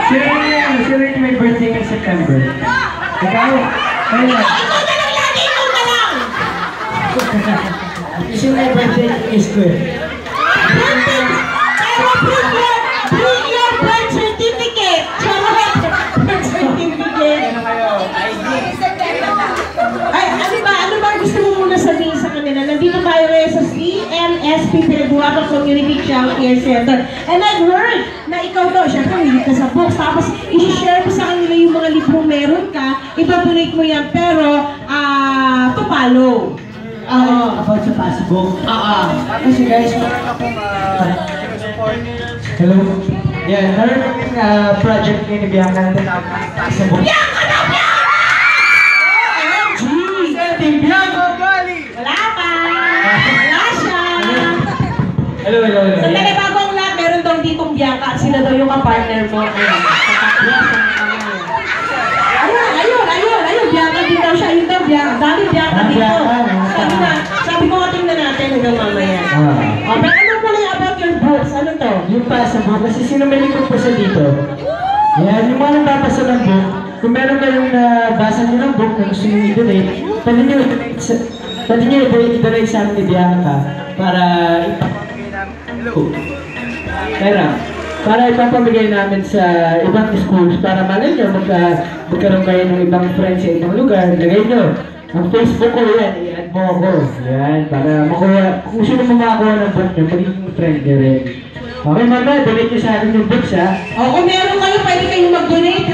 Good morning. Sino yung may birthday ng September? Ikaw? Kaya? Sino may birthday ng Square? Bring your birth certificate! Birth certificate! Ay, ano ba gusto mo muna sabihin sa kanila? Nandito tayo ngayon sa CMSP Pinaguacan Community Child Care Center. And I've heard na ikaw daw, syempre hindi ka sa books. Tapos, i-share mo sa kanila yung mga librong meron ka. Ipapulate mo yan, pero, papalo. About sa passbook. Kasi guys, hello. Yeah, meron kaming project ngayon na Bianca na sa book. Bianca na Bianca! OMG! Team Bianca Gali! Wala pa! Wala siya! Hello. Sandali, bago ang lahat, meron daw ditong Bianca at sila daw yung kapartner mo. Ayun, Bianca din daw siya. Ayun daw, Bianca. Dami Bianca dito. Sabi ko nga tingnan natin hanggang mamaya. Pero ano pala yung about your books? Ano to? Yung passbook, kasi sino may likod po sa dito? Yan, yung mga nababasa ng book, kung meron kayong nabasa nyo ng book na gusto nyo i-donate, pwede nyo i-donate sa amin ni Bianca para ipapamigay namin sa ibang schools para malay nyo magkaroon kayo ng ibang friends sa ibang lugar. Lagay nyo ang Facebook ko yan, i-add mo ako. Yan, para makuha, kung sino mo makakuha ng book nyo, magiging friend nyo rin. Okay, mama, donate nyo sa akin yung books, ha? O, kung meron kayo, pwede kayong mag-donate.